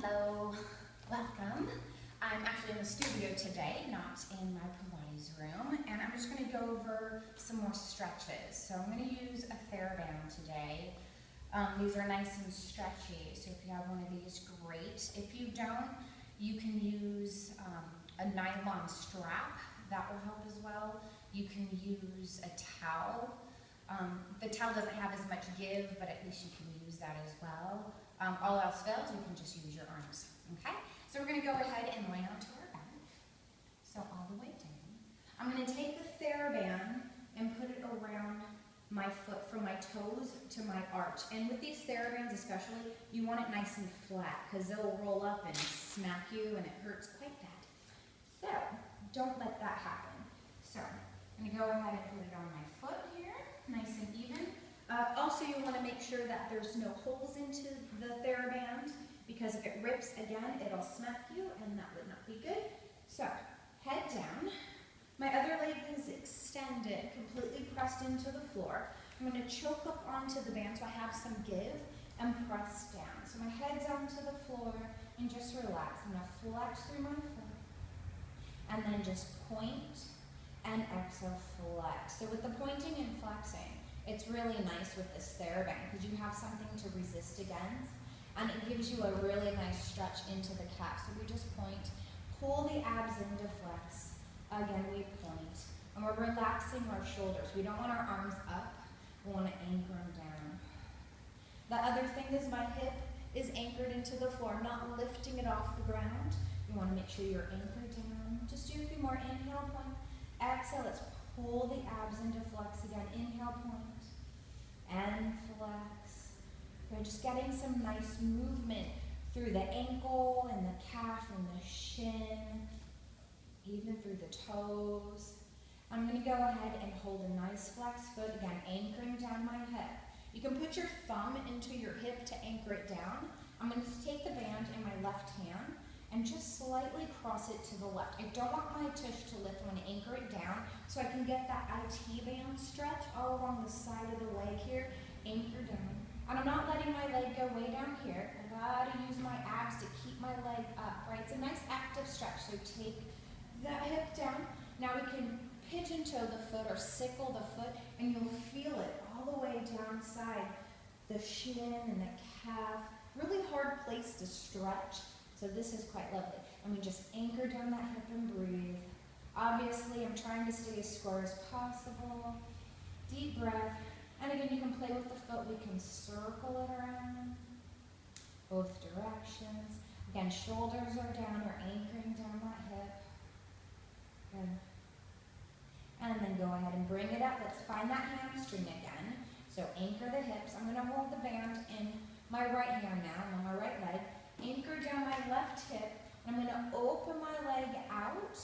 Hello, welcome. I'm actually in the studio today, not in my Pilates room, and I'm just going to go over some more stretches. So I'm going to use a TheraBand today. These are nice and stretchy, so if you have one of these, great. If you don't, you can use a nylon strap. That will help as well. You can use a towel. The towel doesn't have as much give, but at least you can use that as well. All else fails, you can just use your arms, okay? So we're gonna go ahead and lay onto our back. So all the way down. I'm gonna take the TheraBand and put it around my foot from my toes to my arch. And with these TheraBands especially, you want it nice and flat because they'll roll up and smack you and it hurts quite bad. So don't let that happen. So I'm gonna go ahead and put it on my foot here, nice and even. Also, you want to make sure that there's no holes into the TheraBand because if it rips again, it'll smack you and that would not be good. So, head down. My other leg is extended, completely pressed into the floor. I'm going to choke up onto the band so I have some give and press down. So my head's onto the floor and just relax. I'm going to flex through my foot and then just point and exhale, flex. So with the pointing and flexing, it's really nice with this TheraBand because you have something to resist against and it gives you a really nice stretch into the calf. So we just point, pull the abs into flex. Again, we point. And we're relaxing our shoulders. We don't want our arms up, we want to anchor them down. The other thing is my hip is anchored into the floor, not lifting it off the ground. You want to make sure you're anchored down. Just do a few more. Inhale, point. Exhale, let's pull the abs into flex again. Inhale, point. And flex. We're just getting some nice movement through the ankle and the calf and the shin, even through the toes. I'm going to go ahead and hold a nice flexed foot, again, anchoring down my hip. You can put your thumb into your hip to anchor it down. I'm going to take the band in my left hand and just slightly cross it to the left. I don't want my tush to lift. I want to anchor it down so I can get that IT band stretch all along the side of the leg here. Anchor down. And I'm not letting my leg go way down here. I gotta use my abs to keep my leg up, right? It's a nice active stretch. So take that hip down. Now we can pigeon toe the foot or sickle the foot and you'll feel it all the way down side, the shin and the calf. Really hard place to stretch. So this is quite lovely. And we just anchor down that hip and breathe. Obviously, I'm trying to stay as square as possible. Deep breath. And again, you can play with the foot. We can circle it around both directions. Again, shoulders are down. You're anchoring down that hip. Good. And then go ahead and bring it up. Let's find that hamstring again. So anchor the hips. I'm going to hold the band in my right hand now. I'm on my right leg. Anchor down my left hip. I'm going to open my leg out,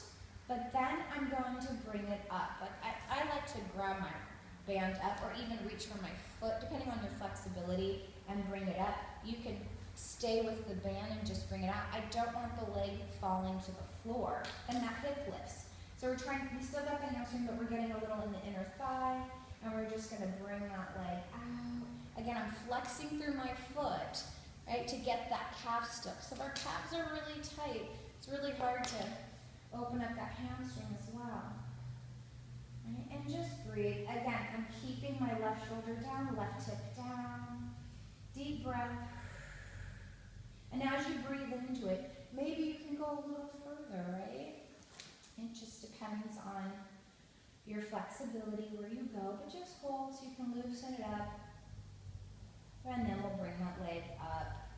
but then I'm going to bring it up. Like I like to grab my band up or even reach for my foot, depending on your flexibility, and bring it up. You can stay with the band and just bring it out. I don't want the leg falling to the floor, and that hip lifts. So we still got the hamstring, but we're getting a little in the inner thigh, and we're just going to bring that leg out. Again, I'm flexing through my foot, right, to get that calf stuck. So if our calves are really tight, it's really hard to open up that hamstring as well. Right? And just breathe. Again, I'm keeping my left shoulder down, left hip down. Deep breath. And as you breathe into it, maybe you can go a little further, right? It just depends on your flexibility, where you go, but just hold so you can loosen it up. And then we'll bring that leg up.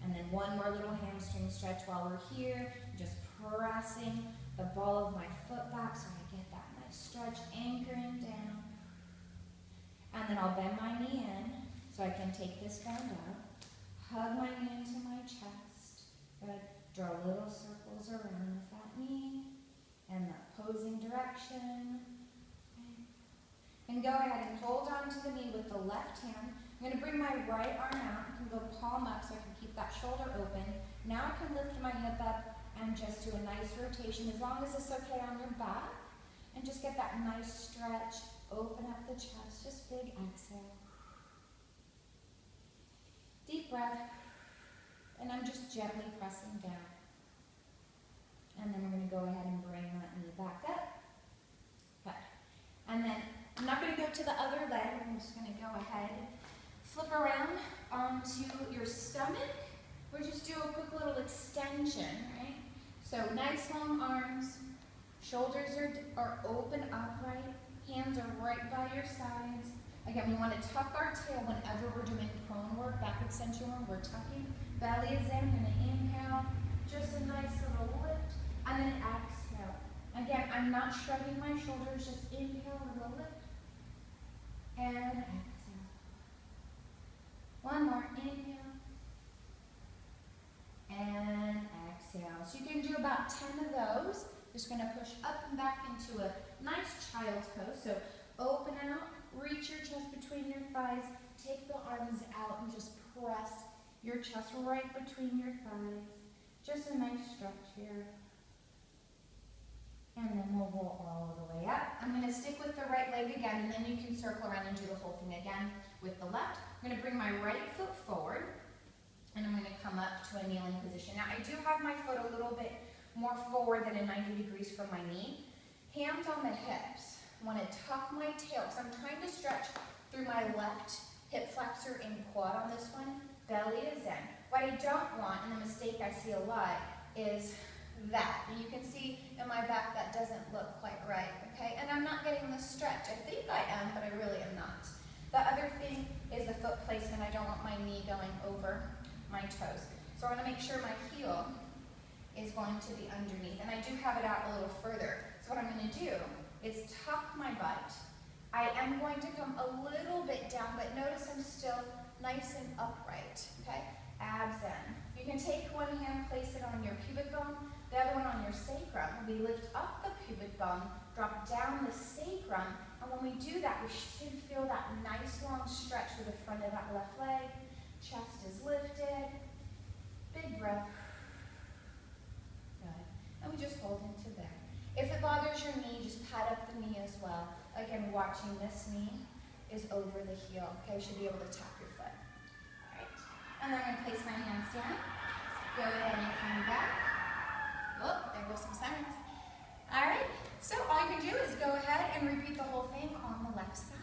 And then one more little hamstring stretch while we're here. Just pressing the ball of my foot back so I get that nice stretch, anchoring down. And then I'll bend my knee in so I can take this band up. Hug my knee into my chest. Good. Draw little circles around with that knee and that opposing direction. And go ahead and hold on to the knee with the left hand. I'm going to bring my right arm out. I can go palm up so I can keep that shoulder open. Now I can lift my hip up and just do a nice rotation as long as it's okay on your back. And just get that nice stretch. Open up the chest. Just big exhale. Deep breath. and I'm just gently pressing down. And then we're going to go ahead and bring that knee back up. Good. And then I'm not going to go to the other leg. I'm just going to go ahead, flip around onto your stomach. We'll just do a quick little extension, right? So nice long arms, shoulders are open upright, hands are right by your sides. Again, we want to tuck our tail whenever we're doing prone work, back extension work, we're tucking. Belly is in, going to inhale, just a nice little lift, and then exhale. Again, I'm not shrugging my shoulders, just inhale, a little lift, and exhale. One more, inhale, and exhale. So you can do about 10 of those. Just going to push up and back into a nice child's pose. So open out, reach your chest between your thighs, take the arms out and just press your chest right between your thighs. Just a nice stretch here. And then we'll roll all the way up. I'm going to stick with the right leg again, and then you can circle around and do the whole thing again with the left. I'm going to bring my right foot forward, and I'm going to come up to a kneeling position. Now, I do have my foot a little bit more forward than in 90 degrees from my knee. Hands on the hips. I want to tuck my tail, because I'm trying to stretch through my left hip flexor and quad on this one. Belly is in. What I don't want, and the mistake I see a lot, is that. And you can see in my back that doesn't look quite right, okay? And I'm not getting the stretch. I think I am, but I really am not. The other thing is the foot placement. I don't want my knee going over my toes. So I want to make sure my heel is going to be underneath. And I do have it out a little further. So what I'm going to do is tuck my butt. I am going to come a little bit down, but notice I'm still nice and upright, okay? Abs in. You can take one hand, place it on your pubic bone, the other one on your sacrum. We lift up the pubic bone, drop down the sacrum, and when we do that, we should feel that nice long stretch through the front of that left leg. Chest is lifted. Big breath. Good. And we just hold into there. If it bothers your knee, just pat up the knee as well. Again, watching this knee is over the heel. Okay, you should be able to tap your foot. All right. And then I'm going to place my hands down. Go ahead and come back. Oh, there goes some sirens. All right. So all you can do is go ahead and repeat the whole thing on the left side.